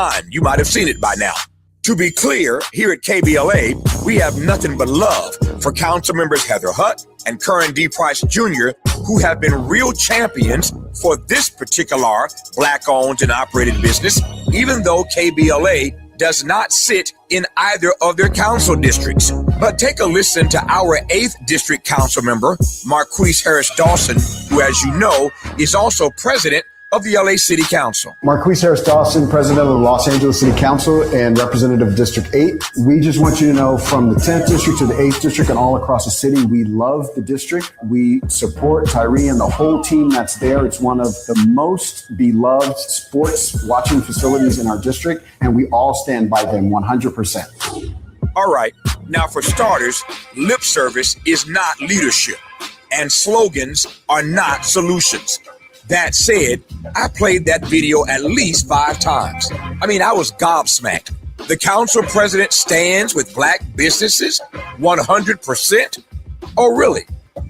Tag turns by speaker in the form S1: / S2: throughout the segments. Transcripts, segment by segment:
S1: online. You might have seen it by now. To be clear, here at KBLA, we have nothing but love for Council members Heather Hutt and Curran D. Price Jr., who have been real champions for this particular Black-owned and operated business, even though KBLA does not sit in either of their council districts. But take a listen to our 8th District Council member, Marquise Harris Dawson, who, as you know, is also president of the LA City Council.
S2: Marquise Harris Dawson, president of the Los Angeles City Council and representative of District 8. We just want you to know, from the 10th District to the 8th District and all across the city, we love the district. We support Tyree and the whole team that's there. It's one of the most beloved sports watching facilities in our district, and we all stand by them 100%.
S1: All right. Now, for starters, lip service is not leadership, and slogans are not solutions. That said, I played that video at least 5 times. I mean, I was gobsmacked. The council president stands with Black businesses 100%? Oh, really?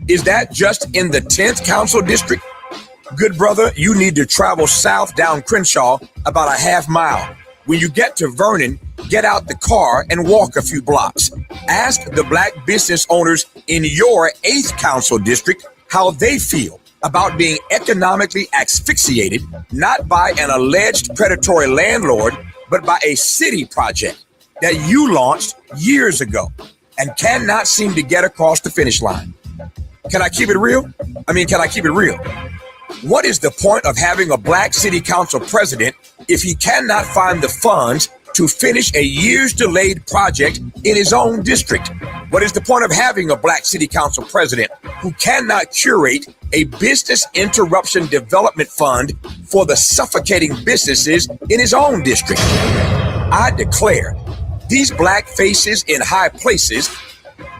S1: Is that just in the 10th council district? Good brother, you need to travel south down Crenshaw about a half mile. When you get to Vernon, get out the car and walk a few blocks. Ask the Black business owners in your 8th council district how they feel about being economically asphyxiated, not by an alleged predatory landlord, but by a city project that you launched years ago and cannot seem to get across the finish line. Can I keep it real? Can I keep it real? What is the point of having a Black city council president if he cannot find the funds to finish a years delayed project in his own district? What is the point of having a Black city council president who cannot curate a business interruption development fund for the suffocating businesses in his own district? I declare, these Black faces in high places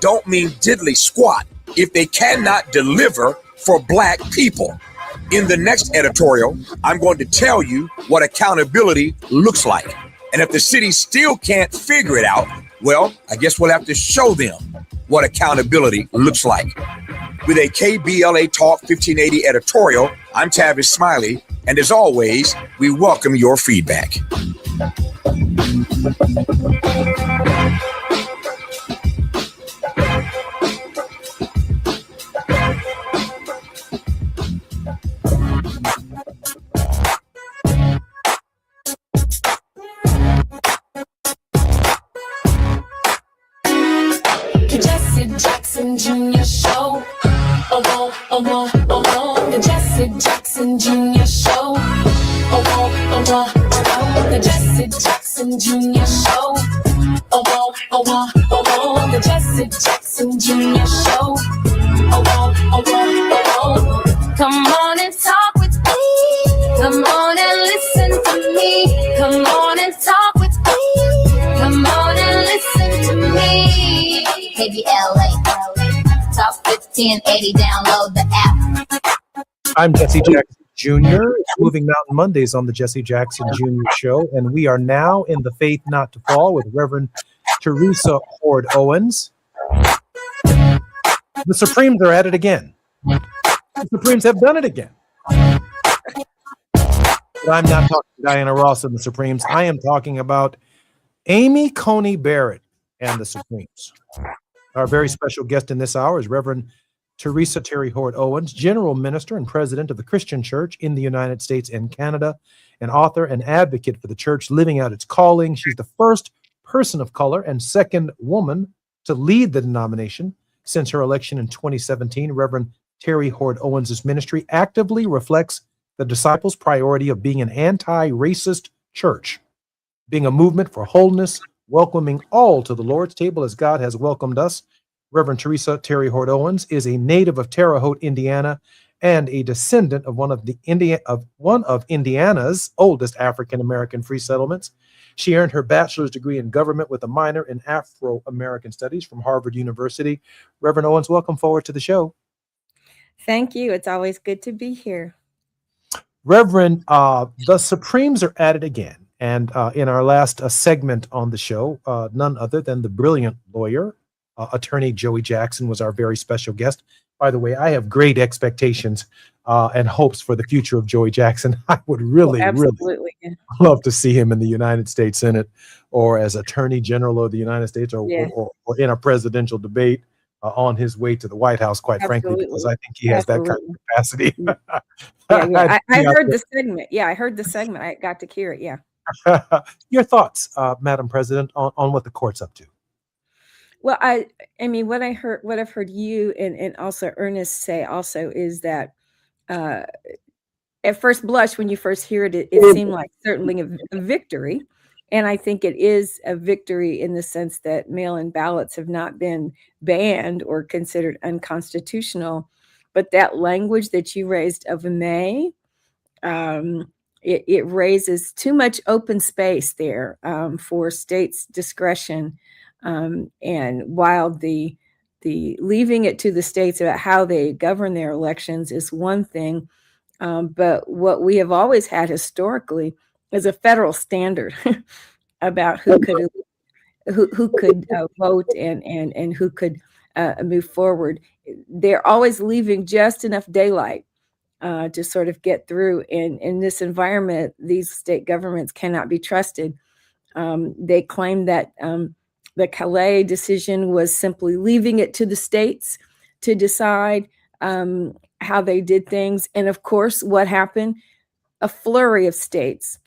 S1: don't mean diddly squat if they cannot deliver for Black people. In the next editorial, I'm going to tell you what accountability looks like. And if the city still can't figure it out, well, I guess we'll have to show them what accountability looks like. With a KBLA Talk 1580 editorial, I'm Tavis Smiley, and as always, we welcome your feedback.
S3: Junior show. The Jesse Jackson Junior show. The Jesse Jackson Junior show. The Jesse Jackson Junior show. Come on and talk with me. Come on and listen to me. Come on and talk with me. Come on and listen to me. KBLA. Talk 1580, download the app.
S4: I'm Jesse Jackson Jr. It's Moving Mountain Mondays on the Jesse Jackson Jr. Show, and we are now in the Faith Not to Fall with Reverend Teresa Horde Owens. The Supremes are at it again. The Supremes have done it again. But I'm not talking Diana Ross and the Supremes. I am talking about Amy Coney Barrett and the Supremes. Our very special guest in this hour is Reverend Teresa Terry Horde Owens, General Minister and President of the Christian Church in the United States and Canada, an author and advocate for the church living out its calling. She's the first person of color and second woman to lead the denomination since her election in 2017. Reverend Terry Horde Owens' ministry actively reflects the disciples' priority of being an anti-racist church, being a movement for wholeness, welcoming all to the Lord's table as God has welcomed us. Reverend Teresa Terry Horde Owens is a native of Terre Haute, Indiana, and a descendant of one of Indiana's oldest African-American free settlements. She earned her bachelor's degree in government with a minor in Afro-American studies from Harvard University. Reverend Owens, welcome forward to the show.
S5: Thank you. It's always good to be here.
S4: Reverend, the Supremes are at it again. And in our last segment on the show, none other than the brilliant lawyer, attorney Joey Jackson was our very special guest. By the way, I have great expectations and hopes for the future of Joey Jackson. I would really
S5: Absolutely. Yeah.
S4: love to see him in the United States Senate or as Attorney General of the United States or in a presidential debate on his way to the White House, quite frankly, because I think he has that kind of capacity.
S5: Yeah. I heard the segment. Yeah, I heard the segment. I got to hear it. Yeah.
S4: Your thoughts, Madam President, on what the court's up to?
S5: Well, I mean, what I've heard you and also Ernest say also is that at first blush, when you first hear it, it seemed like certainly a victory. And I think it is a victory in the sense that mail-in ballots have not been banned or considered unconstitutional. But that language that you raised of May, it raises too much open space there for states' discretion. And while the leaving it to the states about how they govern their elections is one thing, but what we have always had historically is a federal standard about who could vote and who could move forward. They're always leaving just enough daylight to sort of get through. And in this environment, these state governments cannot be trusted. They claim that the KBLA decision was simply leaving it to the states to decide how they did things. And of course, what happened? A flurry of states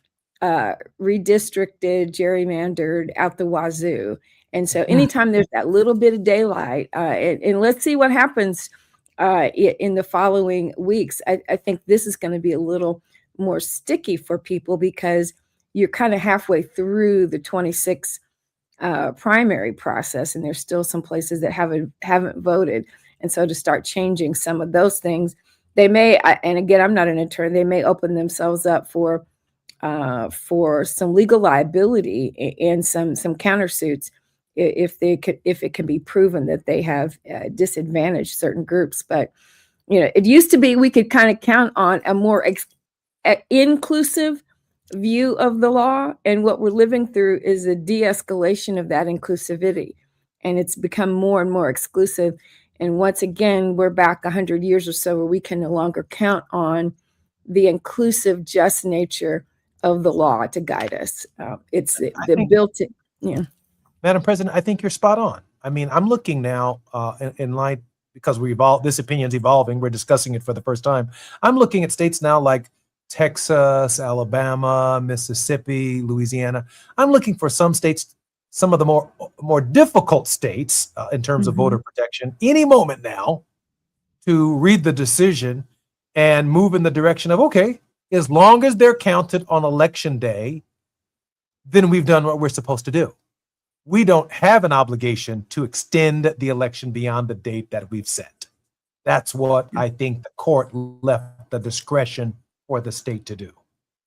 S5: redistricted, gerrymandered out the wazoo. And so anytime there's that little bit of daylight, and let's see what happens in the following weeks, I think this is going to be a little more sticky for people because you're kind of halfway through the 26 primary process, and there's still some places that haven't voted. And so to start changing some of those things, they may, and again, I'm not an attorney, they may open themselves up for some legal liability and some countersuits if it can be proven that they have disadvantaged certain groups. But it used to be we could kind of count on a more inclusive view of the law, and what we're living through is a de-escalation of that inclusivity, and it's become more and more exclusive. And once again, we're back 100 years or so where we can no longer count on the inclusive, just nature of the law to guide us. It's the built-in. Yeah,
S4: Madam President, I think you're spot on. I mean, I'm looking now in light, because this opinion's evolving. We're discussing it for the first time. I'm looking at states now like Texas, Alabama, Mississippi, Louisiana. I'm looking for some states, some of the more difficult states in terms of voter protection, any moment now to read the decision and move in the direction of, okay, as long as they're counted on election day, then we've done what we're supposed to do. We don't have an obligation to extend the election beyond the date that we've set. That's what I think the court left the discretion for the state to do.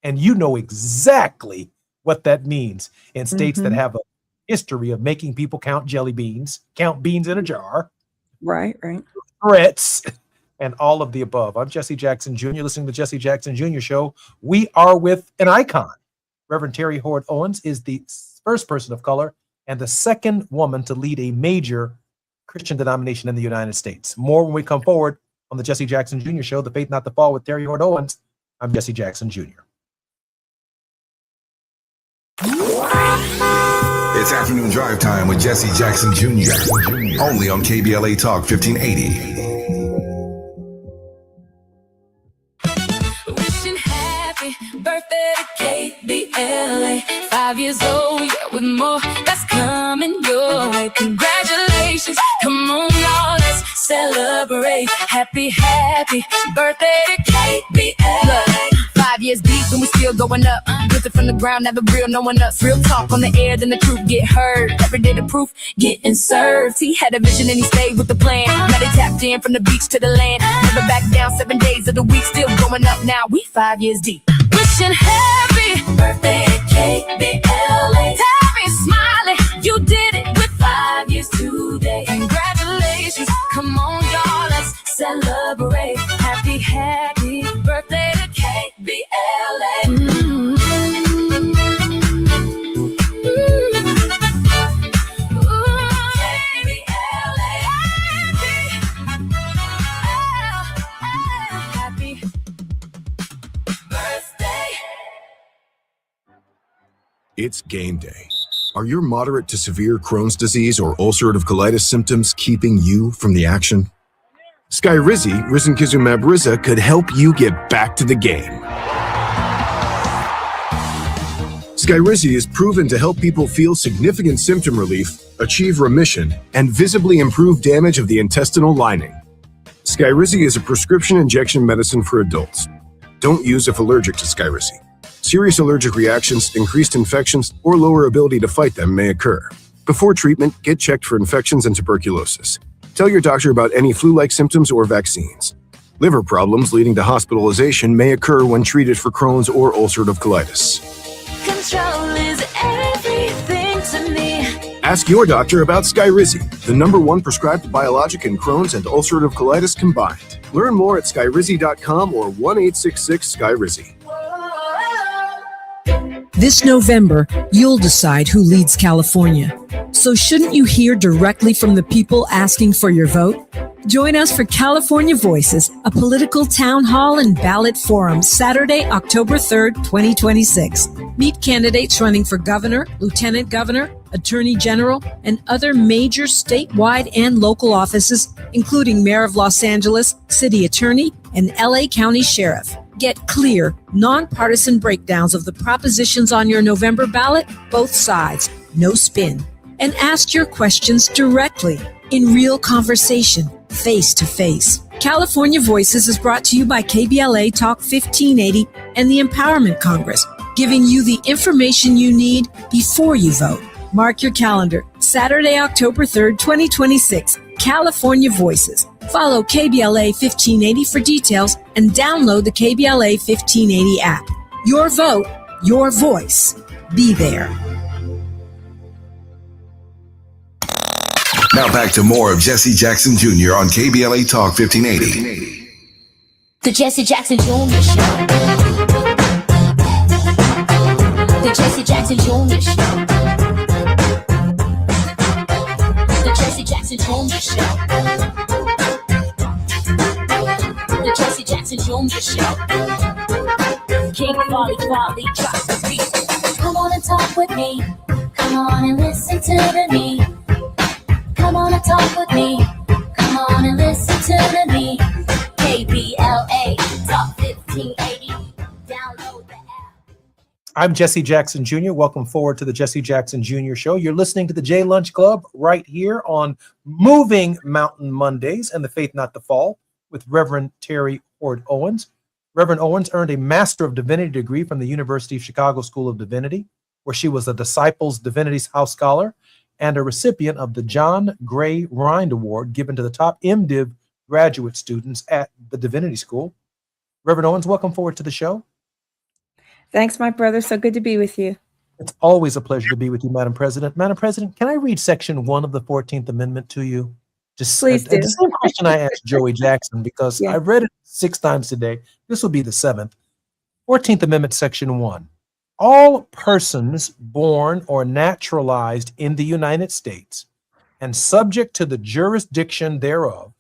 S4: And you know exactly what that means in states that have a history of making people count jelly beans, count beans in a jar.
S5: Right.
S4: Threats, and all of the above. I'm Jesse Jackson Jr., listening to the Jesse Jackson Jr. Show. We are with an icon. Reverend Terry Hord Owens is the first person of color and the second woman to lead a major Christian denomination in the United States. More when we come forward on the Jesse Jackson Jr. Show, The Faith Not to Fall with Terry Hord Owens. I'm Jesse Jackson Jr.
S6: It's afternoon drive time with Jesse Jackson Jr. Only on KBLA Talk 1580.
S3: Wishing happy birthday to KBLA. 5 years old, yeah, with more that's coming your way. Congratulations, come on, y'all, let's celebrate. Happy birthday to KBLA. Look, 5 years deep and we still going up. Built it from the ground, never real, no one else. Real talk on the air, then the truth get heard. Every day the proof getting served. He had a vision and he stayed with the plan. Now they tapped in from the beach to the land. Never back down, 7 days of the week, still going up now. We 5 years deep. Wishing happy birthday to KBLA. Happy smiling, you did it with 5 years today. Congratulations, come on y'all, let's celebrate. Happy birthday to KBLA.
S7: It's game day. Are your moderate to severe Crohn's disease or ulcerative colitis symptoms keeping you from the action? Skyrizi, risankizumab Riza, could help you get back to the game. Skyrizi is proven to help people feel significant symptom relief, achieve remission, and visibly improve damage of the intestinal lining. Skyrizi is a prescription injection medicine for adults. Don't use if allergic to Skyrizi. Serious allergic reactions, increased infections, or lower ability to fight them may occur. Before treatment, get checked for infections and tuberculosis. Tell your doctor about any flu-like symptoms or vaccines. Liver problems leading to hospitalization may occur when treated for Crohn's or ulcerative colitis.
S3: Control is everything to me.
S7: Ask your doctor about Skyrizi, the #1 prescribed biologic in Crohn's and ulcerative colitis combined. Learn more at skyrizi.com or 1-866-SKYRIZI.
S8: This November, you'll decide who leads California. So shouldn't you hear directly from the people asking for your vote? Join us for California Voices, a political town hall and ballot forum, Saturday, October 3rd, 2026. Meet candidates running for governor, lieutenant governor, attorney general, and other major statewide and local offices, including mayor of Los Angeles, city attorney, and LA County sheriff. Get clear, nonpartisan breakdowns of the propositions on your November ballot, both sides, no spin. And ask your questions directly, in real conversation, face to face. California Voices is brought to you by KBLA Talk 1580 and the Empowerment Congress, giving you the information you need before you vote. Mark your calendar, Saturday, October 3rd, 2026, California Voices. Follow KBLA 1580 for details and download the KBLA 1580 app. Your vote, your voice. Be there.
S6: Now back to more of Jesse Jackson Jr. on KBLA Talk 1580.
S3: The Jesse Jackson Jr. Show. The Jesse Jackson Jr. Show. The Jesse Jackson Jr. Show. The Jesse Jackson Jr. Show. King Folly drops the beat. Come on and talk with me. Come on and listen to me. Come on and talk with me. Come on and listen to me. KBLA Talk 1580. Download the app.
S4: I'm Jesse Jackson Jr. Welcome forward to the Jesse Jackson Jr. Show. You're listening to the J Lunch Club right here on Moving Mountain Mondays and the Faith Not to Fall with Reverend Terry Hord Owens. Reverend Owens earned a Master of Divinity degree from the University of Chicago School of Divinity, where she was a Disciples Divinities House Scholar and a recipient of the John Gray Rind Award given to the top MDiv graduate students at the Divinity School. Reverend Owens, welcome forward to the show.
S5: Thanks, my brother. So good to be with you.
S4: It's always a pleasure to be with you, Madam President. Madam President, can I read Section 1 of the 14th Amendment to you?
S5: Please do.
S4: The same question I asked Joey Jackson, because
S5: Yeah.
S4: I've read it 6 times today. This will be the 7th. 14th Amendment, Section 1. All persons born or naturalized in the United States and subject to the jurisdiction thereof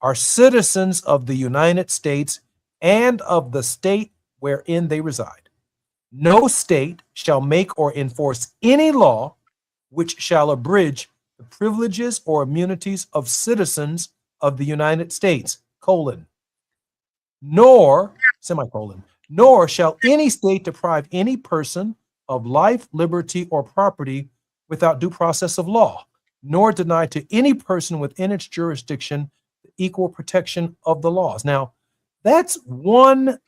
S4: are citizens of the United States and of the state wherein they reside. No state shall make or enforce any law which shall abridge the privileges or immunities of citizens of the United States, nor, semicolon, nor shall any state deprive any person of life, liberty, or property without due process of law, nor deny to any person within its jurisdiction the equal protection of the laws. Now, that's one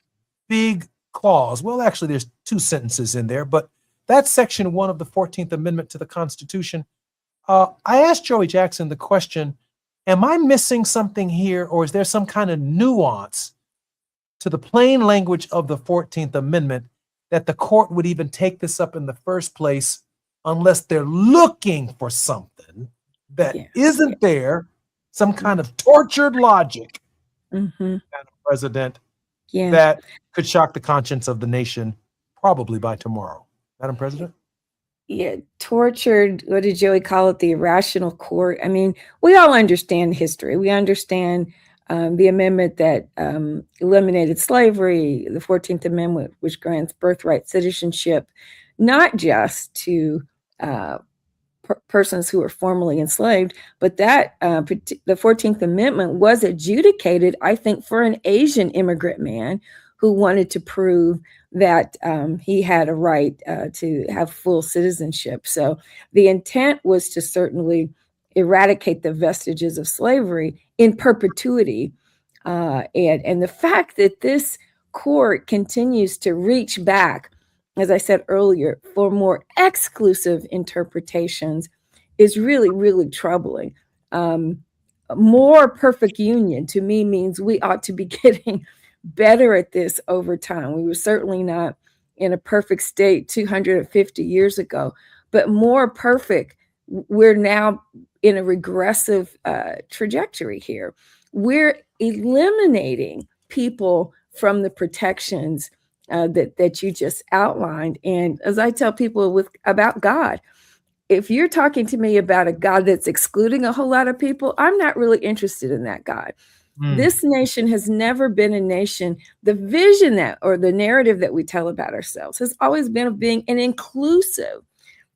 S4: big clause. Well, actually, there's 2 sentences in there, but that's Section 1 of the 14th Amendment to the Constitution. I asked Joey Jackson the question, am I missing something here, or is there some kind of nuance to the plain language of the 14th Amendment that the court would even take this up in the first place unless they're looking for something that isn't there, some kind of tortured logic, Madam President, that could shock the conscience of the nation probably by tomorrow. Madam President?
S5: Yeah, tortured, what did Joey call it? The irrational court. I mean, we all understand history. We understand the amendment that eliminated slavery, the 14th Amendment, which grants birthright citizenship. not just to persons who were formerly enslaved, but that the 14th Amendment was adjudicated, I think, for an Asian immigrant man who wanted to prove that he had a right to have full citizenship. So the intent was to certainly eradicate the vestiges of slavery in perpetuity. And the fact that this court continues to reach back, as I said earlier, for more exclusive interpretations is really, really troubling. More perfect union to me means we ought to be getting better at this over time. We were certainly not in a perfect state 250 years ago, but more perfect. We're now in a regressive trajectory here. We're eliminating people from the protections that you just outlined. And as I tell people about God, if you're talking to me about a God that's excluding a whole lot of people, I'm not really interested in that God. This nation has never been a nation. The vision that, or the narrative that we tell about ourselves has always been of being an inclusive.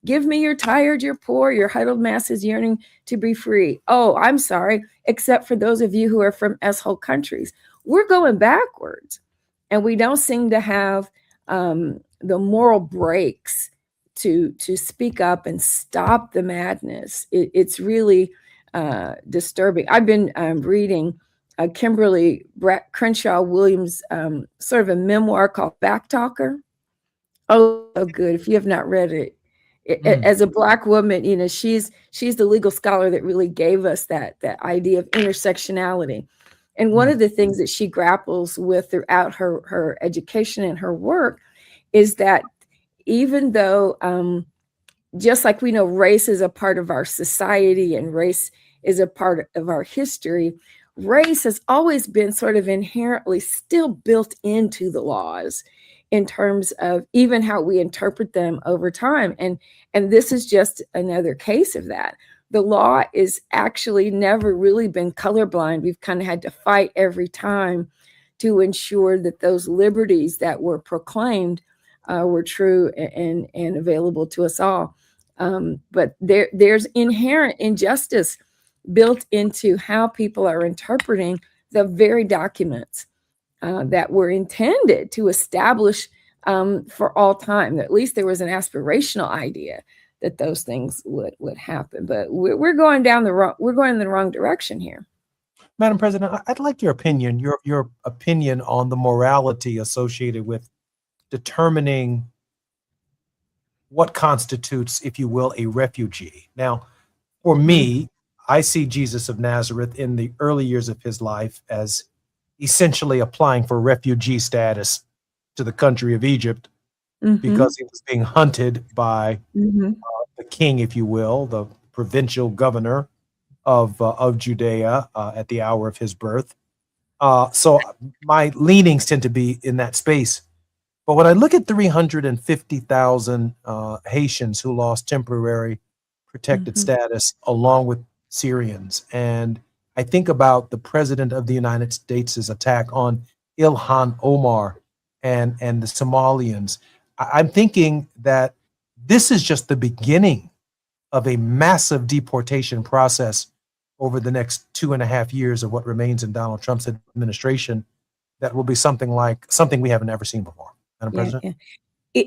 S5: Give me your tired, your poor, your huddled masses yearning to be free. Oh, I'm sorry, except for those of you who are from S-hole countries. We're going backwards. And we don't seem to have the moral breaks to speak up and stop the madness. It's really disturbing. I've been reading Kimberly Crenshaw Williams' sort of a memoir called Backtalker. Oh, so good. If you have not read it, as a Black woman, you know, she's the legal scholar that really gave us that idea of intersectionality. And one of the things that she grapples with throughout her education and her work is that even though, just like we know race is a part of our society and race is a part of our history, race has always been sort of inherently still built into the laws in terms of even how we interpret them over time. And this is just another case of that. The law is actually never really been colorblind. We've kind of had to fight every time to ensure that those liberties that were proclaimed were true and available to us all. But there's inherent injustice built into how people are interpreting the very documents that were intended to establish for all time. At least there was an aspirational idea that those things would happen. But we're going in the wrong direction here.
S4: Madam President, I'd like your opinion, your opinion on the morality associated with determining what constitutes, if you will, a refugee. Now, for me, I see Jesus of Nazareth in the early years of his life as essentially applying for refugee status to the country of Egypt because he was being hunted by the king, if you will, the provincial governor of Judea at the hour of his birth. So my leanings tend to be in that space. But when I look at 350,000 Haitians who lost temporary protected status along with Syrians, and I think about the president of the United States' attack on Ilhan Omar and the Somalians, I'm thinking that this is just the beginning of a massive deportation process over the next 2.5 years of what remains in Donald Trump's administration that will be something we haven't ever seen before. Madam President?
S5: Yeah.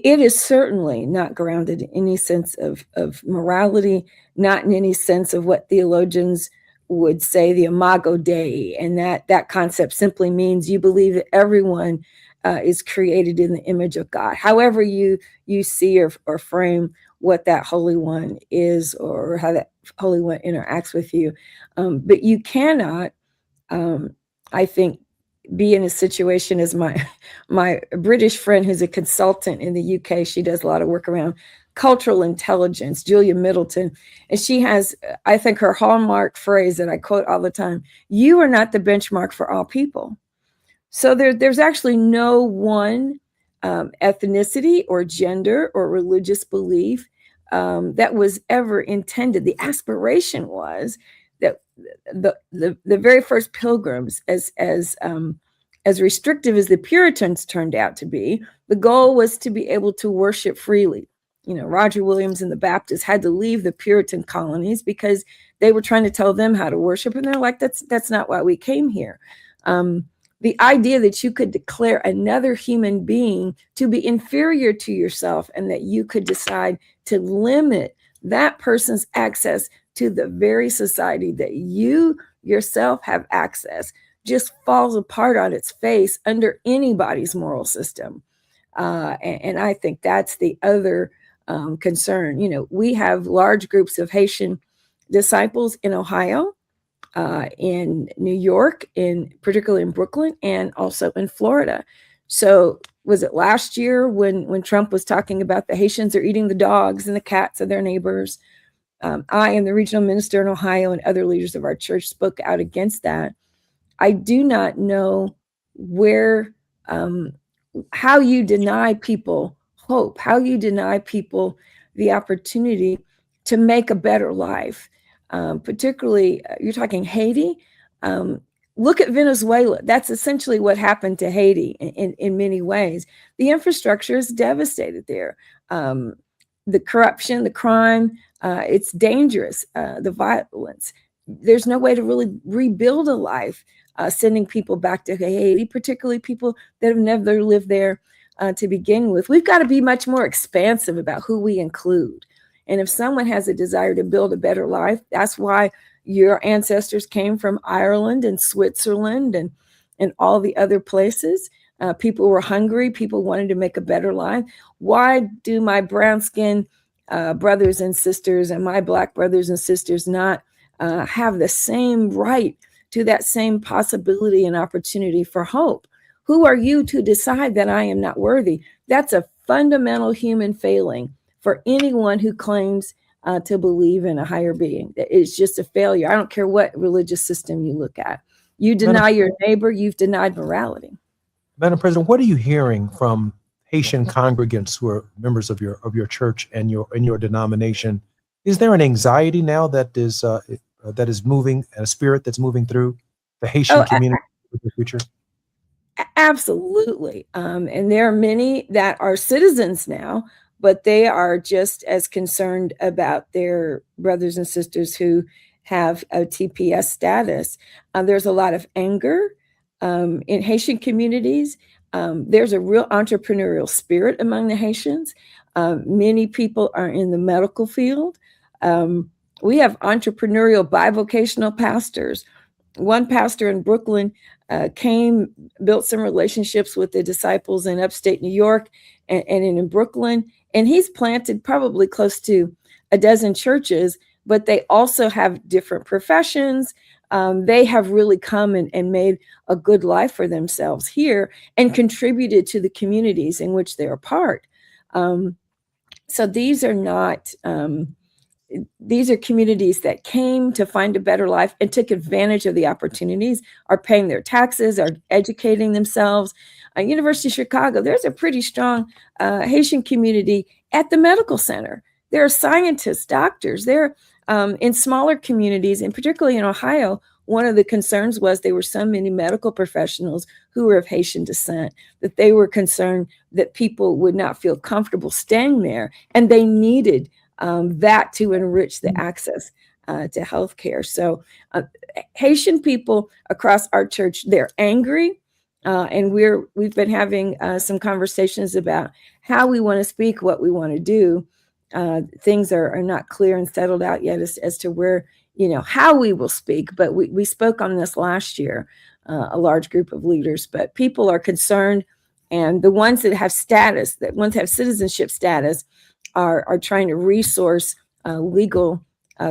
S5: It is certainly not grounded in any sense of morality, not in any sense of what theologians would say the imago Dei, and that concept simply means you believe that everyone is created in the image of God. However you see or frame what that Holy One is or how that Holy One interacts with you. But you cannot, I think, be in a situation as my British friend who's a consultant in the UK. She does a lot of work around cultural intelligence, Julia Middleton. And she has, I think, her hallmark phrase that I quote all the time: you are not the benchmark for all people. So there's actually no one ethnicity or gender or religious belief that was ever intended. The aspiration was that the very first pilgrims, as restrictive as the Puritans turned out to be, the goal was to be able to worship freely. Roger Williams and the Baptists had to leave the Puritan colonies because they were trying to tell them how to worship. And they're like, that's not why we came here. The idea that you could declare another human being to be inferior to yourself and that you could decide to limit that person's access to the very society that you yourself have access just falls apart on its face under anybody's moral system. And I think that's the other concern. We have large groups of Haitian disciples in Ohio, in New York, particularly in Brooklyn, and also in Florida. So was it last year when Trump was talking about the Haitians are eating the dogs and the cats of their neighbors? I and the regional minister in Ohio and other leaders of our church spoke out against that. I do not know how you deny people hope, how you deny people the opportunity to make a better life. Particularly, you're talking Haiti. Look at Venezuela. That's essentially what happened to Haiti in many ways. The infrastructure is devastated there. The corruption, the crime, it's dangerous, the violence. There's no way to really rebuild a life sending people back to Haiti, particularly people that have never lived there to begin with. We've got to be much more expansive about who we include. And if someone has a desire to build a better life, that's why your ancestors came from Ireland and Switzerland and all the other places. People were hungry. People wanted to make a better life. Why do my brown-skinned brothers and sisters and my Black brothers and sisters not have the same right to that same possibility and opportunity for hope? Who are you to decide that I am not worthy? That's a fundamental human failing for anyone who claims to believe in a higher being. It's just a failure. I don't care what religious system you look at. You deny your neighbor, you've denied morality.
S4: Madam President, what are you hearing from Haitian congregants who are members of your church and your denomination? Is there an anxiety now that is moving, and a spirit that's moving through the Haitian community for the future?
S5: Absolutely. And there are many that are citizens now, but they are just as concerned about their brothers and sisters who have a TPS status. There's a lot of anger in Haitian communities. There's a real entrepreneurial spirit among the Haitians. Many people are in the medical field. We have entrepreneurial bivocational pastors. One pastor in Brooklyn built some relationships with the disciples in upstate New York and in Brooklyn, and he's planted probably close to a dozen churches, but they also have different professions. They have really come and made a good life for themselves here and contributed to the communities in which they're a part. So these are not... these are communities that came to find a better life and took advantage of the opportunities, are paying their taxes, are educating themselves. University of Chicago, there's a pretty strong Haitian community at the medical center. There are scientists, doctors. There in smaller communities, and particularly in Ohio, one of the concerns was there were so many medical professionals who were of Haitian descent that they were concerned that people would not feel comfortable staying there, and they needed that to enrich the access to healthcare. So Haitian people across our church, they're angry, and we've been having some conversations about how we want to speak, what we want to do. Things are not clear and settled out yet as to where, how we will speak. But we spoke on this last year, a large group of leaders. But people are concerned, and the ones that have status, that ones have citizenship status, are trying to resource legal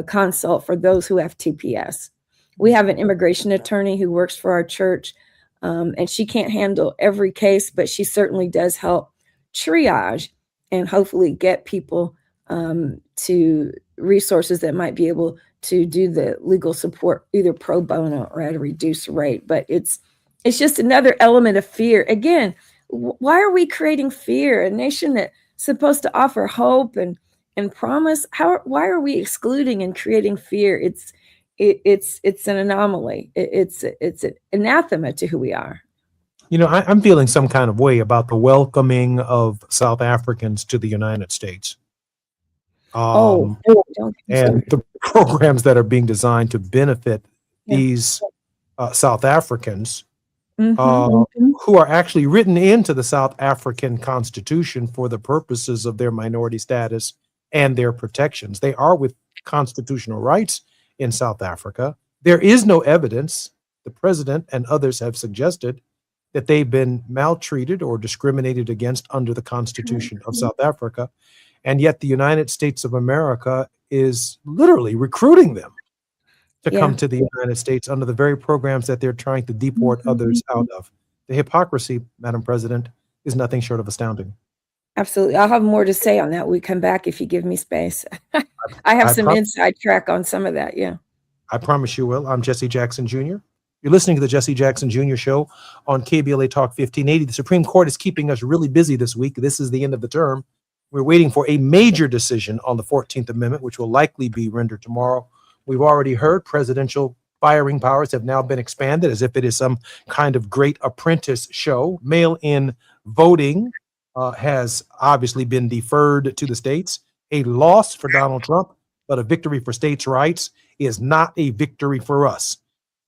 S5: consult for those who have TPS. We have an immigration attorney who works for our church, and she can't handle every case, but she certainly does help triage and hopefully get people to resources that might be able to do the legal support either pro bono or at a reduced rate. But it's just another element of fear. Again, why are we creating fear? A nation that's supposed to offer hope and promise. Why are we excluding and creating fear? It's an anomaly. It's an anathema to who we are.
S4: I'm feeling some kind of way about the welcoming of South Africans to the United States.
S5: Oh,
S4: um,
S5: don't get me
S4: and
S5: started.
S4: the programs that are being designed to benefit
S5: Yeah.
S4: these South Africans
S5: Mhm.
S4: who are actually written into the South African Constitution for the purposes of their minority status and their protections. They are with constitutional rights in South Africa. There is no evidence, the president and others have suggested, that they've been maltreated or discriminated against under the Constitution of South Africa. And yet the United States of America is literally recruiting them to
S5: Yeah.
S4: come to the United States under the very programs that they're trying to deport others out of. The hypocrisy, Madam President, is nothing short of astounding.
S5: Absolutely. I'll have more to say on that when we come back if you give me space. I have
S4: I,
S5: some
S4: pro-
S5: inside track on some of that. Yeah.
S4: I promise you will. I'm Jesse Jackson Jr. You're listening to the Jesse Jackson Jr. Show on KBLA Talk 1580. The Supreme Court is keeping us really busy this week. This is the end of the term. We're waiting for a major decision on the 14th Amendment, which will likely be rendered tomorrow. We've already heard presidential firing powers have now been expanded as if it is some kind of great apprentice show. Mail in voting has obviously been deferred to the states. A loss for Donald Trump, but a victory for states' rights is not a victory for us.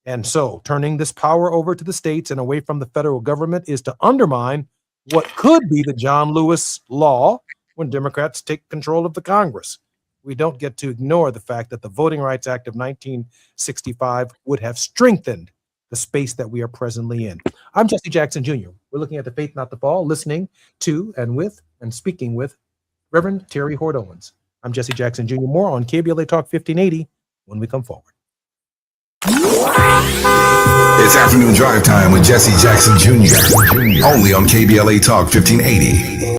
S4: And so turning this power over to the states and away from the federal government is to undermine what could be the John Lewis law when Democrats take control of the Congress. We don't get to ignore the fact that the Voting Rights Act of 1965 would have strengthened the space that we are presently in. I'm Jesse Jackson Jr. We're looking at the faith, not the fall, listening to and with and speaking with Reverend Terry Hord Owens. I'm Jesse Jackson Jr. More on KBLA Talk 1580 when we come forward.
S6: It's afternoon drive time with Jesse Jackson Jr. Only on KBLA Talk 1580.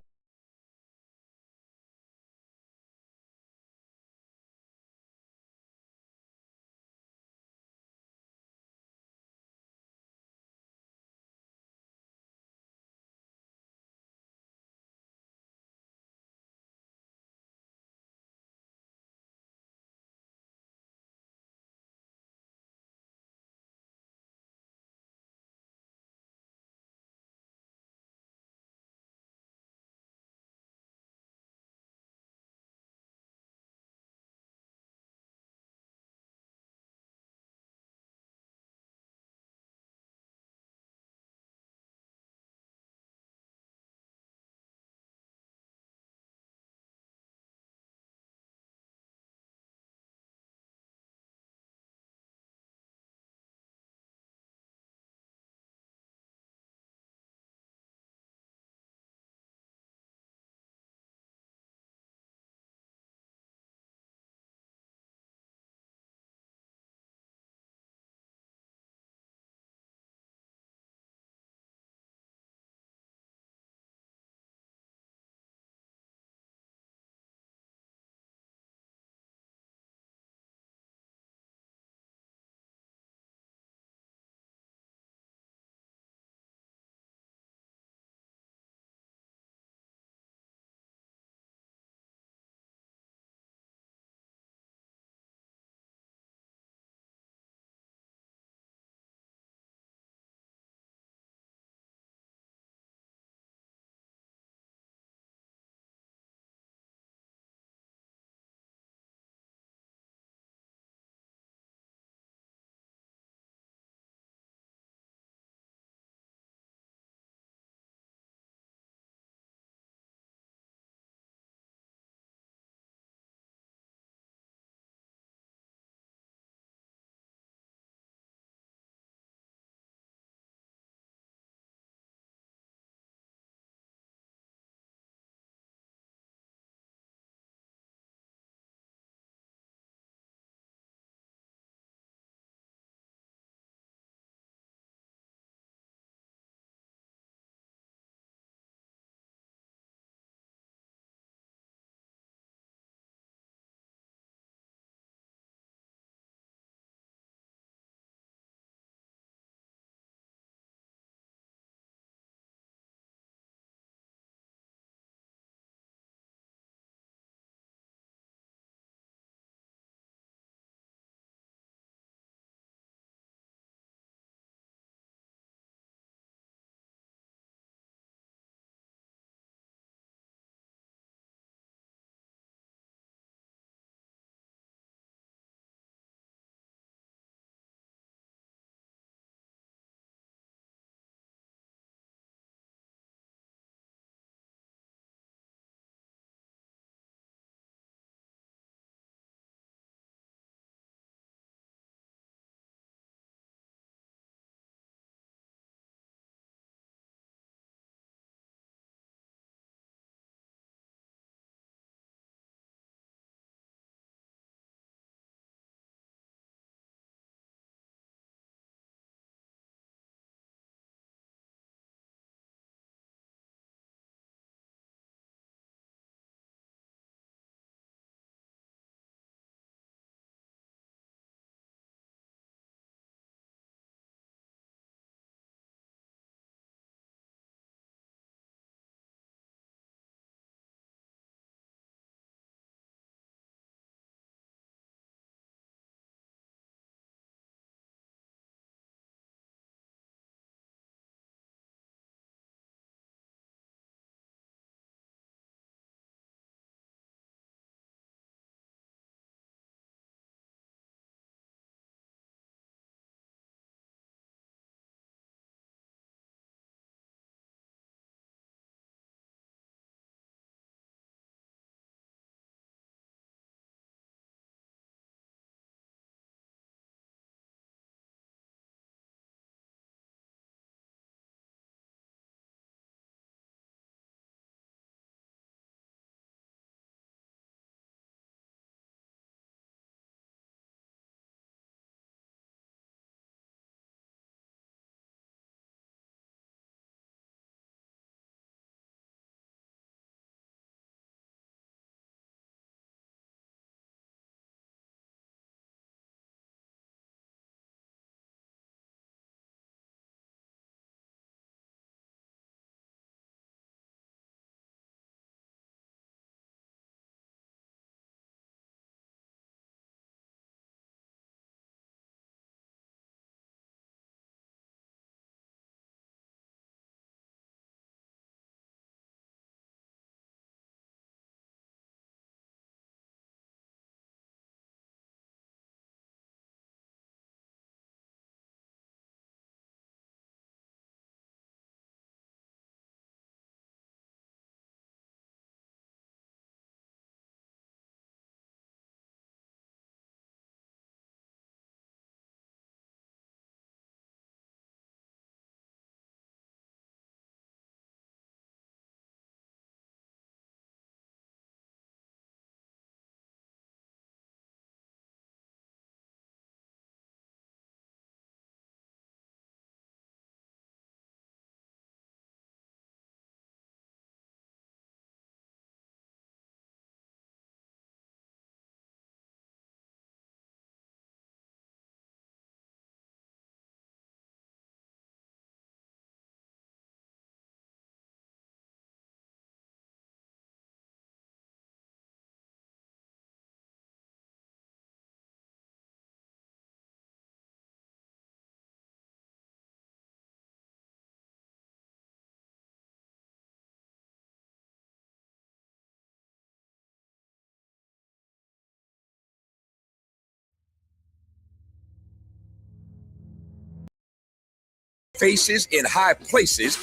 S1: faces in high places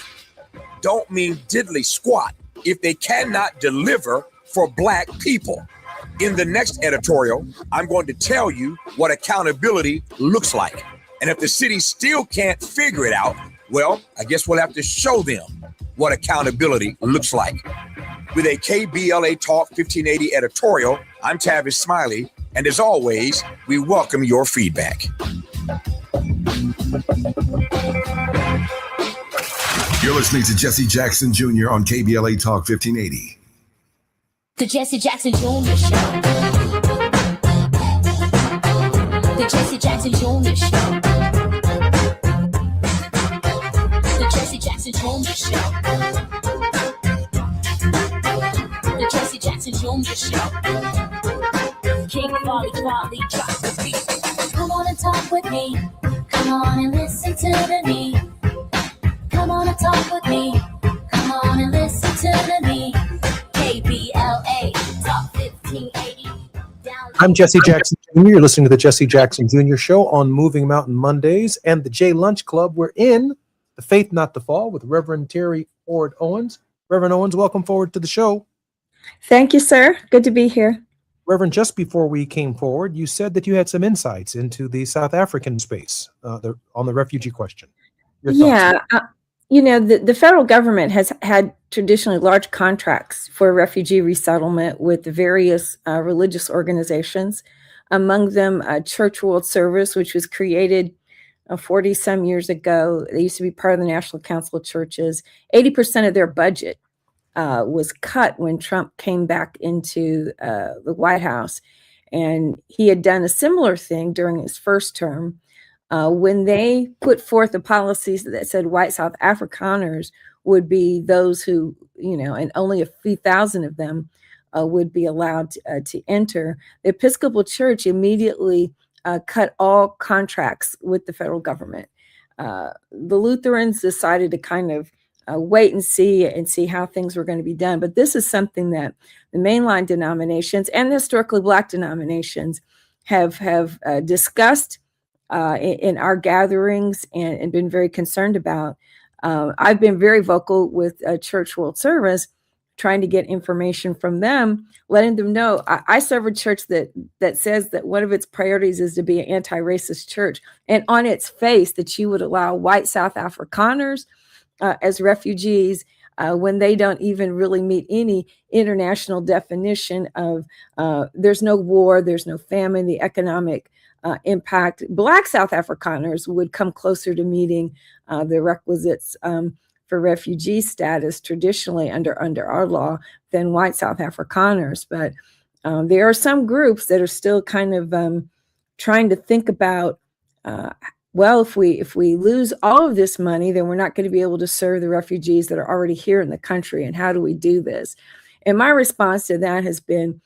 S1: don't mean diddly squat if they cannot deliver for black people. In the next editorial, I'm going to tell you what accountability looks like. And if the city still can't figure it out, well, I guess we'll have to show them what accountability looks like. With a KBLA Talk 1580 editorial, I'm Tavis Smiley, and as always, we welcome your feedback.
S6: You're listening to Jesse Jackson Jr. on KBLA Talk 1580.
S3: The Jesse Jackson Jr. Show. The Jesse Jackson Jr. Show. The Jesse Jackson Jr. Show. The Jesse Jackson Jr. Show. King Quality drop the beat. Come on and talk with me. Come on and listen to me. Come on and talk with me. Come on and listen to me. KBLA Talk 1580.
S4: I'm Jesse Jackson Jr. You're listening to the Jesse Jackson Jr. Show on Moving Mountain Mondays and the J Lunch Club. We're in the Faith Not to Fall with Reverend Terry Ford Owens. Reverend Owens, welcome forward to the show.
S5: Thank you, sir. Good to be here.
S4: Reverend, just before we came forward, you said that you had some insights into the South African space on the refugee question. Your thoughts?
S5: Yeah, the federal government has had traditionally large contracts for refugee resettlement with the various religious organizations, among them Church World Service, which was created 40 some years ago. They used to be part of the National Council of Churches. 80% of their budget was cut when Trump came back into the White House. And he had done a similar thing during his first term. When they put forth the policies that said white South Afrikaners would be those who, and only a few thousand of them would be allowed to enter, the Episcopal Church immediately cut all contracts with the federal government. The Lutherans decided to kind of wait and see how things were going to be done. But this is something that the mainline denominations and the historically Black denominations have discussed in our gatherings and been very concerned about. I've been very vocal with Church World Service, trying to get information from them, letting them know I serve a church that says that one of its priorities is to be an anti-racist church. And on its face, that you would allow white South Afrikaners as refugees when they don't even really meet any international definition of there's no war, there's no famine, the economic impact. Black South Afrikaners would come closer to meeting the requisites for refugee status traditionally under our law than white South Afrikaners. But there are some groups that are still kind of trying to think about, well, if we lose all of this money, then we're not going to be able to serve the refugees that are already here in the country. And how do we do this? And my response to that has been,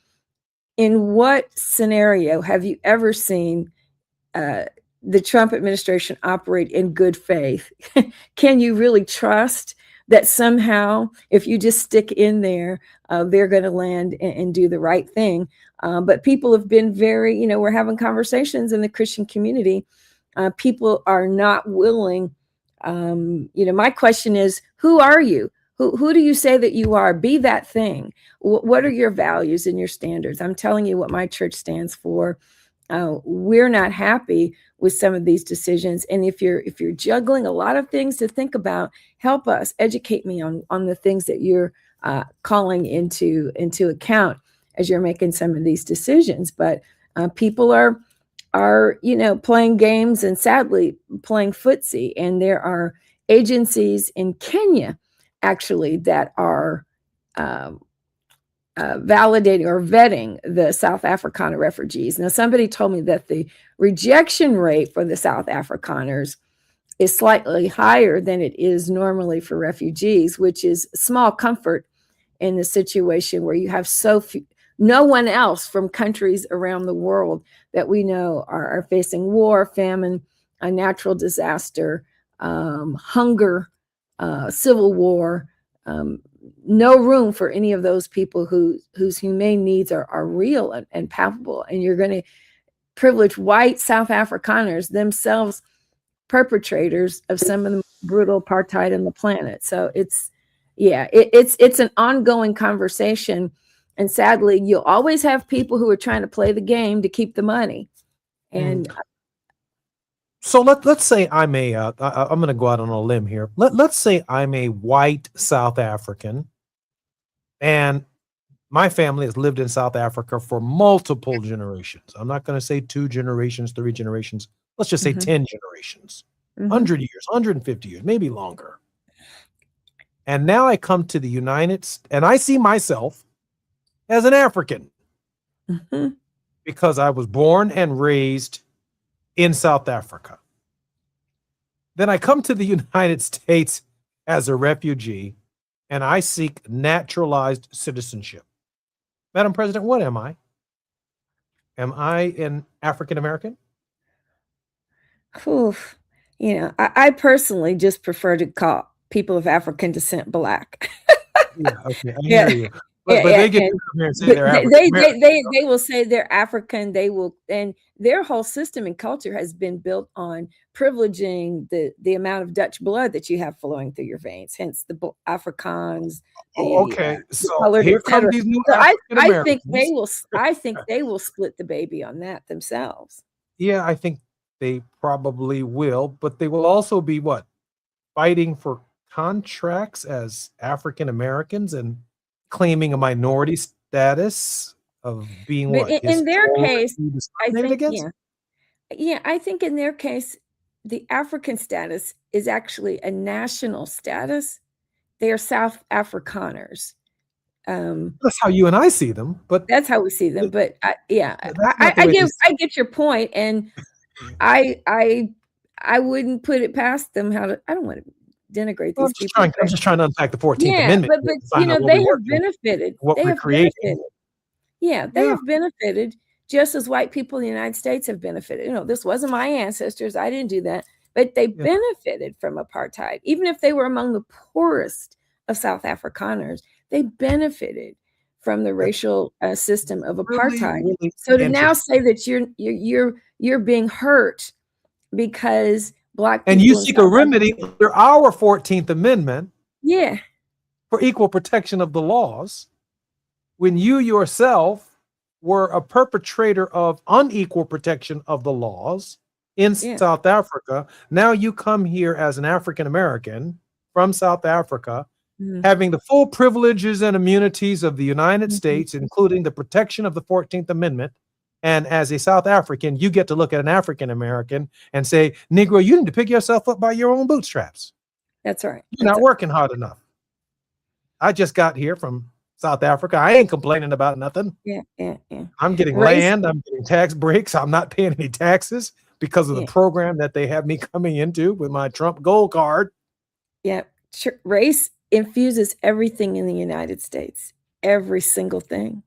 S5: in what scenario have you ever seen the Trump administration operate in good faith? Can you really trust that somehow, if you just stick in there, they're going to land and do the right thing? But people have been very, we're having conversations in the Christian community. People are not willing. My question is, who are you? Who do you say that you are? Be that thing. What are your values and your standards? I'm telling you what my church stands for. We're not happy with some of these decisions. And if you're juggling a lot of things to think about, help us, educate me on the things that you're calling into account as you're making some of these decisions. But people are playing games and sadly playing footsie. And there are agencies in Kenya actually that are validating or vetting the South Afrikaner refugees. Now, somebody told me that the rejection rate for the South Afrikaners is slightly higher than it is normally for refugees, which is small comfort in the situation where you have so few, no one else from countries around the world that we know are facing war, famine, a natural disaster, hunger, civil war, no room for any of those people whose humane needs are real and palpable. And you're going to privilege white South Afrikaners, themselves perpetrators of some of the brutal apartheid on the planet. So it's an ongoing conversation. And sadly, you'll always have people who are trying to play the game to keep the money. And
S4: so let's say I'm I'm going to go out on a limb here. Let's say I'm a white South African, and my family has lived in South Africa for multiple generations. I'm not going to say 2 generations, 3 generations. Let's just say 10 generations, 100 years, 150 years, maybe longer. And now I come to the United States and I see myself as an African because I was born and raised in South Africa. Then I come to the United States as a refugee and I seek naturalized citizenship. Madam President, what am I? Am I an African American?
S5: Oof. You know, I personally just prefer to call people of African descent Black.
S4: Yeah, okay, I hear you. But they get to come here and say they're African American.
S5: They will say they're African. They will, and their whole system and culture has been built on privileging the amount of Dutch blood that you have flowing through your veins. Hence the Afrikaans.
S4: Okay, so here come these new African Americans.
S5: I think they will split the baby on that themselves.
S4: Yeah, I think they probably will, but they will also be what? Fighting for contracts as African Americans and claiming a minority status of being what?
S5: In their case, I think, I think in their case, the African status is actually a national status. They are South Afrikaners.
S4: That's how you and I see them, but
S5: that's how we see them. But I get your point, and I wouldn't put it past them. I don't want to denigrate these people.
S4: I'm just trying to unpack the 14th Amendment.
S5: But you know, they have benefited. They have benefited. Yeah, they have benefited just as white people in the United States have benefited. You know, this wasn't my ancestors. I didn't do that. But they benefited from apartheid. Even if they were among the poorest of South Afrikaners, they benefited from the racial system of apartheid. Really so to now say that you're being hurt because Black people,
S4: and you seek a remedy under our 14th Amendment, for equal protection of the laws, when you yourself were a perpetrator of unequal protection of the laws in South Africa. Now you come here as an African American from South Africa, having the full privileges and immunities of the United States, including the protection of the 14th Amendment. And as a South African, you get to look at an African American and say, Negro, you need to pick yourself up by your own bootstraps.
S5: That's right.
S4: You're not working hard enough. I just got here from South Africa. I ain't complaining about nothing.
S5: Yeah.
S4: I'm getting land. I'm getting tax breaks. I'm not paying any taxes because of the program that they have me coming into with my Trump Gold Card.
S5: Yeah. Race infuses everything in the United States. Every single thing.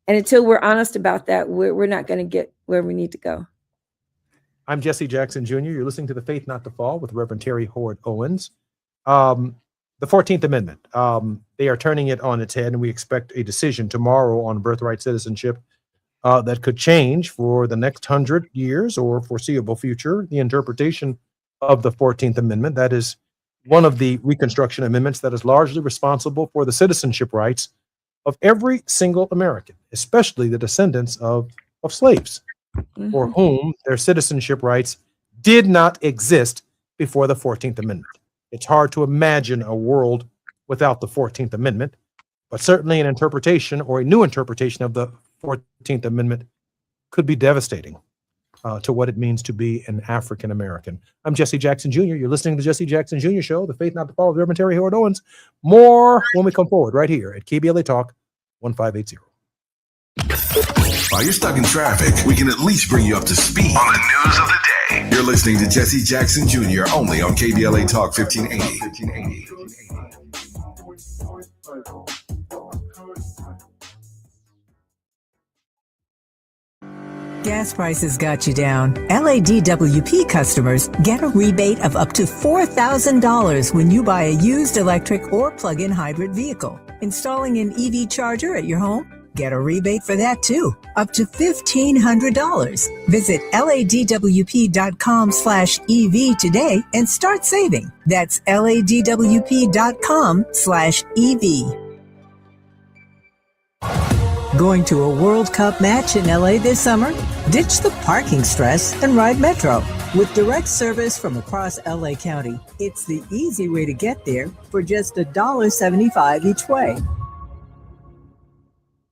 S5: And until we're honest about that, we're not going to get where we need to go.
S4: I'm Jesse Jackson Jr. You're listening to The Faith Not to Fall with Reverend Terry Howard Owens. The 14th Amendment, they are turning it on its head, and we expect a decision tomorrow on birthright citizenship that could change for the next 100 years or foreseeable future the interpretation of the 14th Amendment. That is one of the Reconstruction Amendments that is largely responsible for the citizenship rights of every single American, especially the descendants of slaves, for whom their citizenship rights did not exist before the 14th Amendment. It's hard to imagine a world without the 14th Amendment, but certainly an interpretation or a new interpretation of the 14th Amendment could be devastating to what it means to be an African American. I'm Jesse Jackson Jr. You're listening to the Jesse Jackson Jr. Show, The Faith Not to Fall with Reverend Terry Howard Owens. More when we come forward right here at KBLA Talk 1580.
S6: While you're stuck in traffic, we can at least bring you up to speed on the news of the day. You're listening to Jesse Jackson Jr. only on KBLA Talk 1580.
S9: Gas prices got you down. LADWP customers get a rebate of up to $4,000 when you buy a used electric or plug-in hybrid vehicle. Installing an EV charger at your home? Get a rebate for that too, up to $1,500. Visit ladwp.com/EV today and start saving. That's ladwp.com/EV. Going to a World Cup match in LA this summer? Ditch the parking stress and ride Metro. With direct service from across LA County, it's the easy way to get there for just $1.75 each way.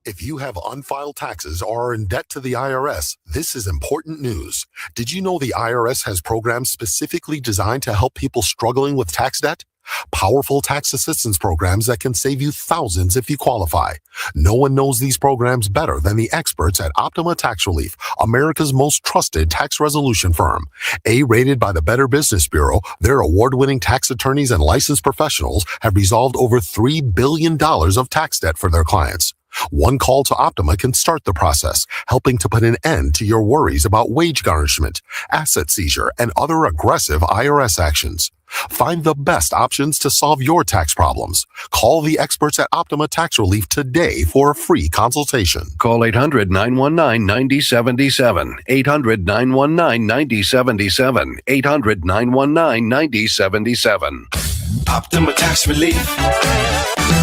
S10: If you have unfiled taxes or are in debt to the IRS, this is important news. Did you know the IRS has programs specifically designed to help people struggling with tax debt? Powerful tax assistance programs that can save you thousands if you qualify. No one knows these programs better than the experts at Optima Tax Relief, America's most trusted tax resolution firm. A-rated by the Better Business Bureau, their award-winning tax attorneys and licensed professionals have resolved over $3 billion of tax debt for their clients. One call to Optima can start the process, helping to put an end to your worries about wage garnishment, asset seizure, and other aggressive IRS actions. Find the best options to solve your tax problems. Call the experts at Optima Tax Relief today for a free consultation.
S11: Call 800-919-9077. 800-919-9077. 800-919-9077.
S12: Optima Tax Relief.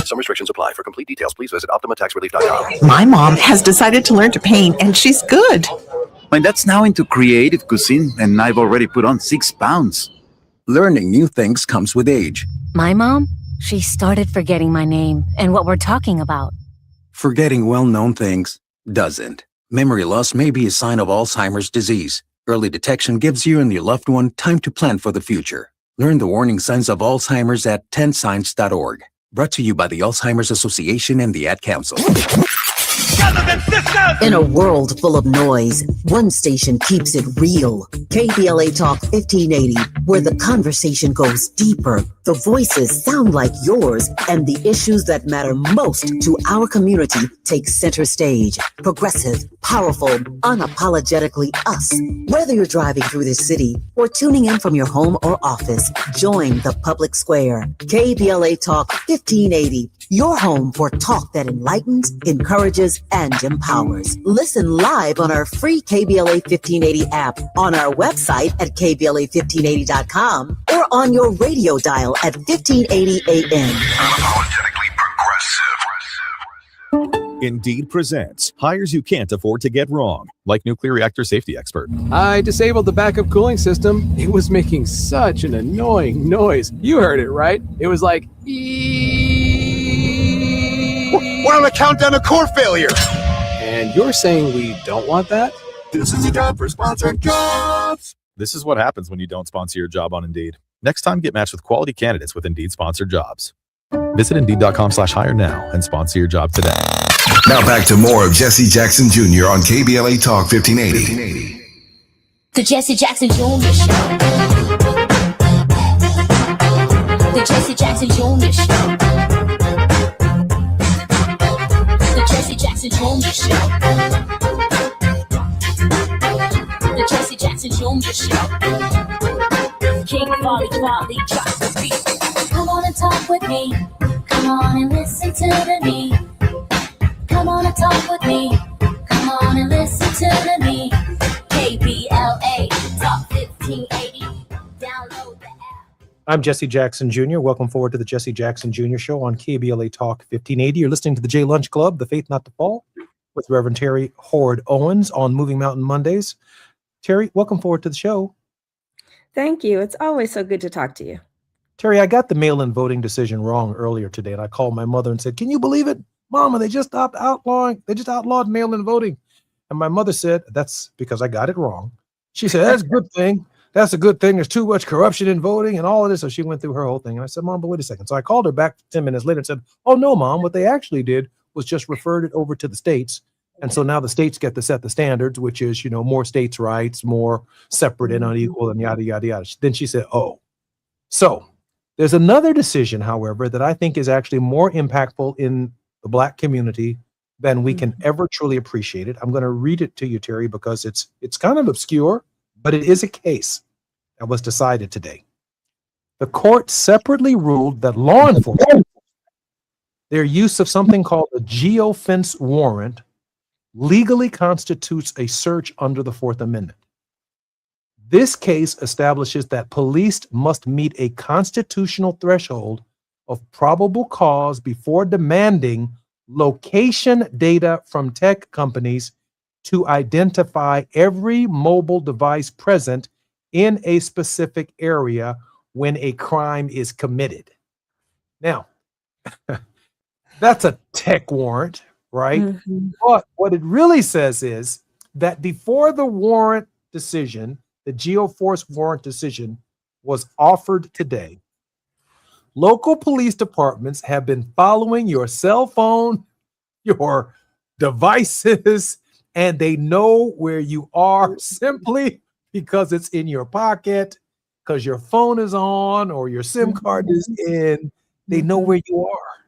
S11: Some restrictions apply. For complete details, please visit OptimaTaxRelief.com.
S13: My mom has decided to learn to paint, and she's good.
S14: My dad's now into creative cuisine, and I've already put on 6 pounds. Learning new things comes with age.
S15: My mom, she started forgetting my name and what we're talking about.
S14: Forgetting well-known things doesn't. Memory loss may be a sign of Alzheimer's disease. Early detection gives you and your loved one time to plan for the future. Learn the warning signs of Alzheimer's at 10signs.org. Brought to you by the Alzheimer's Association and the Ad Council.
S16: In a world full of noise, one station keeps it real. KBLA Talk 1580, where the conversation goes deeper, the voices sound like yours, and the issues that matter most to our community take center stage. Progressive, powerful, unapologetically us. Whether you're driving through the city or tuning in from your home or office, join the public square. KBLA Talk 1580, your home for talk that enlightens, encourages, and empowers. Listen live on our free KBLA 1580 app, on our website at KBLA1580.com, or on your radio dial at 1580 AM.
S6: Unapologetically progressive.
S17: Indeed presents hires you can't afford to get wrong, like nuclear reactor safety expert.
S18: I disabled the backup cooling system. It was making such an annoying noise. You heard it, right? It was like,
S19: we're on the countdown to core failure.
S18: And you're saying we don't want that?
S19: This is a job for sponsored jobs.
S17: This is what happens when you don't sponsor your job on Indeed. Next time, get matched with quality candidates with Indeed sponsored jobs. Visit Indeed.com/hire now and sponsor your job today.
S6: Now back to more of Jesse Jackson Jr. on KBLA Talk 1580.
S3: The Jesse Jackson Jr. Show. The Jesse Jackson Jr. Show. The Jesse Jackson Jr. Show. The Jesse Jackson Jr. Show. King Volley, drop the beat. Come on and talk with me. Come on and listen to me. Come on and talk with me. Come on and listen to me. KBLA Talk 1580. Download the app.
S4: I'm Jesse Jackson Jr. Welcome forward to the Jesse Jackson Jr. Show on KBLA Talk 1580. You're listening to the J Lunch Club, the Faith Not to Fall, with Reverend Terry Hord Owens on Moving Mountain Mondays. Terry, welcome forward to the show.
S5: Thank you. It's always so good to talk to you.
S4: Terry, I got the mail-in voting decision wrong earlier today, and I called my mother and said, "Can you believe it? Mama, they just outlawed mail-in voting." And my mother said, "That's because I got it wrong." She said, "That's a good thing. That's a good thing. There's too much corruption in voting and all of this." So she went through her whole thing. And I said, "Mom, but wait a second." So I called her back 10 minutes later and said, "Oh, no, Mom. What they actually did was just referred it over to the states. And so now the states get to set the standards, which is, more states' rights, more separate and unequal, and yada, yada, yada." Then she said, "Oh." So there's another decision, however, that I think is actually more impactful in the Black community than we can ever truly appreciate it. I'm going to read it to you, Terry, because it's kind of obscure, but it is a case that was decided today. The court separately ruled that law enforcement Their use of something called a geofence warrant legally constitutes a search under the Fourth Amendment. This case establishes that police must meet a constitutional threshold of probable cause before demanding location data from tech companies to identify every mobile device present in a specific area when a crime is committed. Now, that's a tech warrant, right?
S5: Mhm.
S4: But what it really says is that before the warrant decision, the GeoForce warrant decision was offered today, local police departments have been following your cell phone, your devices, and they know where you are simply because it's in your pocket, because your phone is on or your SIM card is in. They know where you are.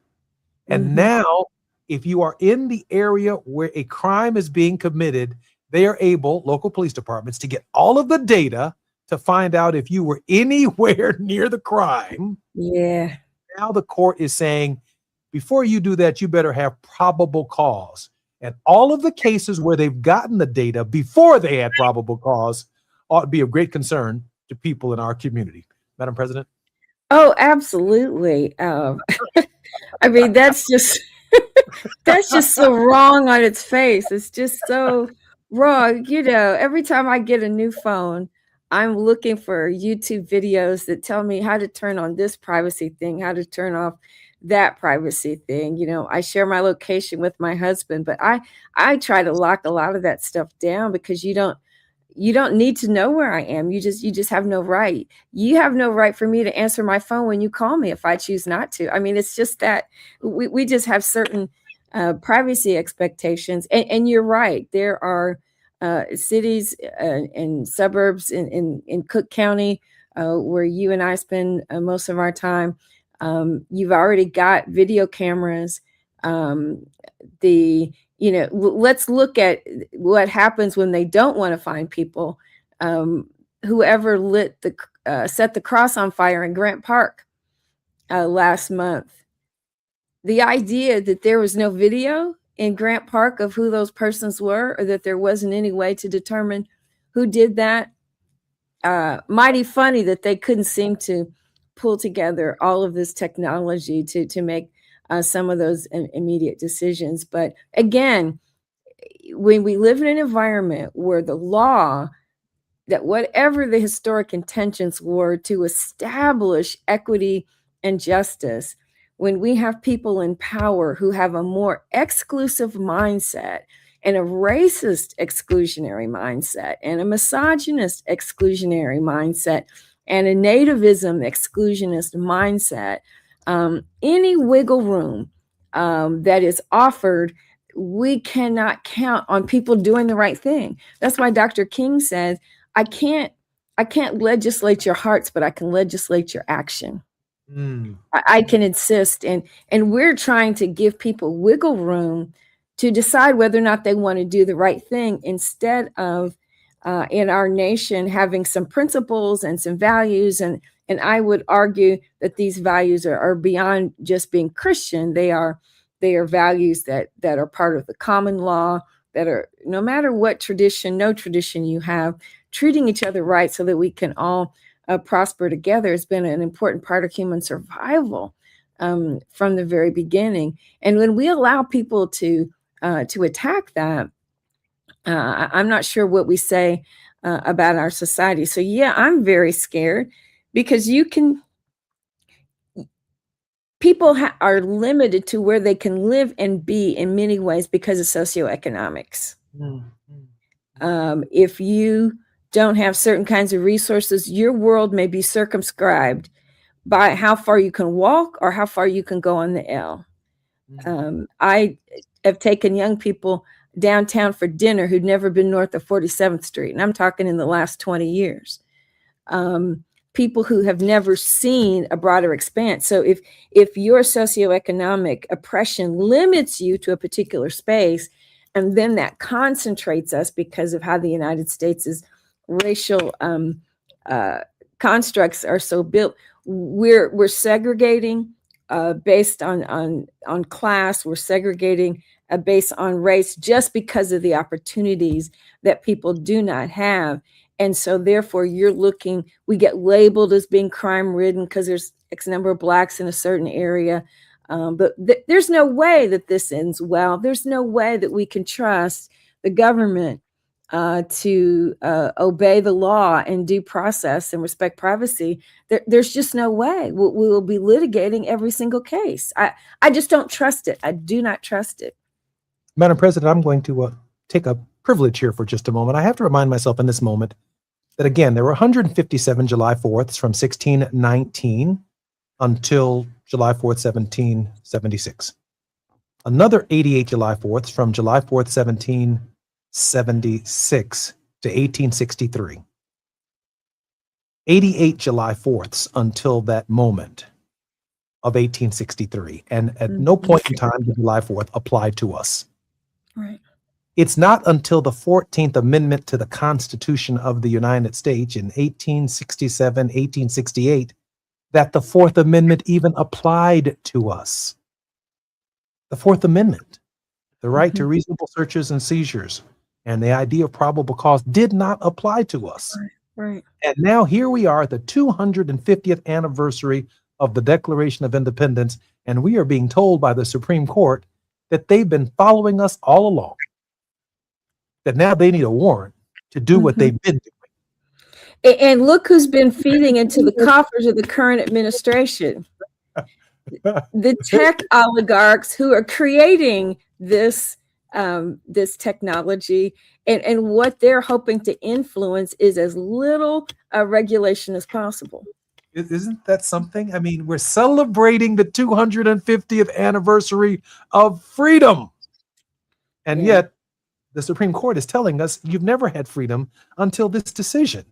S4: And now, if you are in the area where a crime is being committed, they are able, local police departments, to get all of the data to find out if you were anywhere near the crime.
S5: Yeah.
S4: Now the court is saying, before you do that, you better have probable cause. And all of the cases where they've gotten the data before they had probable cause ought to be of great concern to people in our community. Madam President?
S5: Oh, absolutely. I mean, that's just so wrong on its face. It's just so wrong. You know, every time I get a new phone, I'm looking for YouTube videos that tell me how to turn on this privacy thing, how to turn off that privacy thing. You know, I share my location with my husband, but I try to lock a lot of that stuff down because you don't need to know where I am. You just have no right. You have no right for me to answer my phone when you call me if I choose not to. I mean, it's just that we just have certain privacy expectations. And you're right. There are cities and suburbs in Cook County where you and I spend most of our time. You've already got video cameras. Let's look at what happens when they don't want to find people. Whoever set the cross on fire in Grant Park last month. The idea that there was no video in Grant Park of who those persons were, or that there wasn't any way to determine who did that. Mighty funny that they couldn't seem to pull together all of this technology to make some of those immediate decisions. But again, when we live in an environment where the law, that whatever the historic intentions were to establish equity and justice, when we have people in power who have a more exclusive mindset and a racist exclusionary mindset and a misogynist exclusionary mindset and a nativism exclusionist mindset, any wiggle room that is offered, we cannot count on people doing the right thing. That's why Dr. King says, I can't legislate your hearts, but I can legislate your action. I can insist, and we're trying to give people wiggle room to decide whether or not they want to do the right thing, instead of in our nation having some principles and some values. And I would argue that these values are beyond just being Christian. They are values that are part of the common law, that are, no matter what tradition, no tradition you have, treating each other right so that we can all prosper together has been an important part of human survival from the very beginning. And when we allow people to attack that, I'm not sure what we say about our society. So yeah, I'm very scared, because people are limited to where they can live and be in many ways because of socioeconomics. If you don't have certain kinds of resources, your world may be circumscribed by how far you can walk or how far you can go on the L. I have taken young people downtown for dinner who'd never been north of 47th Street, and I'm talking in the last 20 years. People who have never seen a broader expanse. So if your socioeconomic oppression limits you to a particular space, and then that concentrates us because of how the United States' racial constructs are so built, we're segregating, based on class. We're segregating based on race just because of the opportunities that people do not have. And so therefore we get labeled as being crime ridden because there's X number of blacks in a certain area. But there's no way that this ends well. There's no way that we can trust the government to obey the law and due process and respect privacy. There's just no way. We will be litigating every single case. I just don't trust it. I do not trust it.
S4: Madam President, I'm going to take a privilege here for just a moment. I have to remind myself in this moment that, again, there were 157 July 4ths from 1619 until July 4th, 1776. Another 88 July 4ths from July 4th, 1776 to 1863. 88 July 4ths until that moment of 1863. And at no point in time did July 4th apply to us.
S5: Right.
S4: It's not until the 14th Amendment to the Constitution of the United States in 1867, 1868, that the Fourth Amendment even applied to us. The Fourth Amendment, the right to reasonable searches and seizures, and the idea of probable cause did not apply to us.
S5: Right.
S4: And now here we are, the 250th anniversary of the Declaration of Independence, and we are being told by the Supreme Court that they've been following us all along, that now they need a warrant to do what they've been doing.
S5: And look who's been feeding into the coffers of the current administration. The tech oligarchs who are creating this technology, and what they're hoping to influence is as little regulation as possible.
S4: Isn't that something? I mean, we're celebrating the 250th anniversary of freedom. And yet the Supreme Court is telling us you've never had freedom until this decision.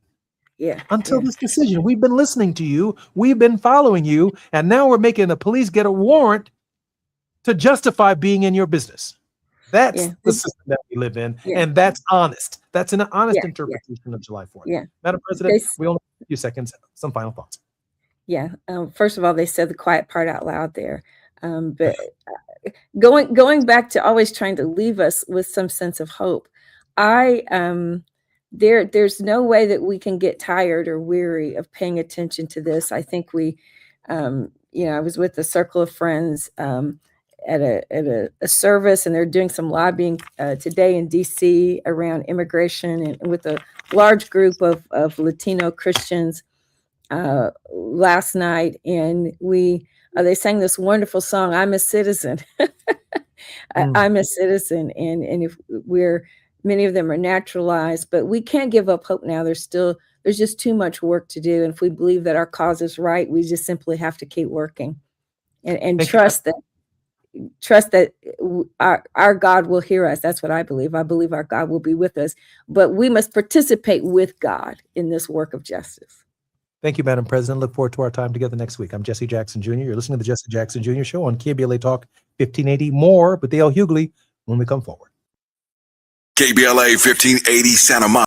S4: Until this decision. We've been listening to you. We've been following you. And now we're making the police get a warrant to justify being in your business. That's the system that we live in. And that's honest. That's an honest interpretation of July 4th. Madam President, we only have a few seconds. Some final thoughts.
S5: First of all, they said the quiet part out loud there. But going back to always trying to leave us with some sense of hope. There's no way that we can get tired or weary of paying attention to this. I think I was with a circle of friends at a service, and they're doing some lobbying today in DC around immigration, and with a large group of Latino Christians last night. And they sang this wonderful song, "I'm a Citizen." I'm a citizen. And if many of them are naturalized, but we can't give up hope now. There's just too much work to do. And if we believe that our cause is right, we just simply have to keep working and trust that our God will hear us. That's what I believe. I believe our God will be with us, but we must participate with God in this work of justice.
S4: Thank you, Madam President. Look forward to our time together next week. I'm Jesse Jackson Jr. You're listening to the Jesse Jackson Jr. Show on KBLA Talk 1580. More with Dale Hughley when we come forward.
S6: KBLA 1580 Santa Monica.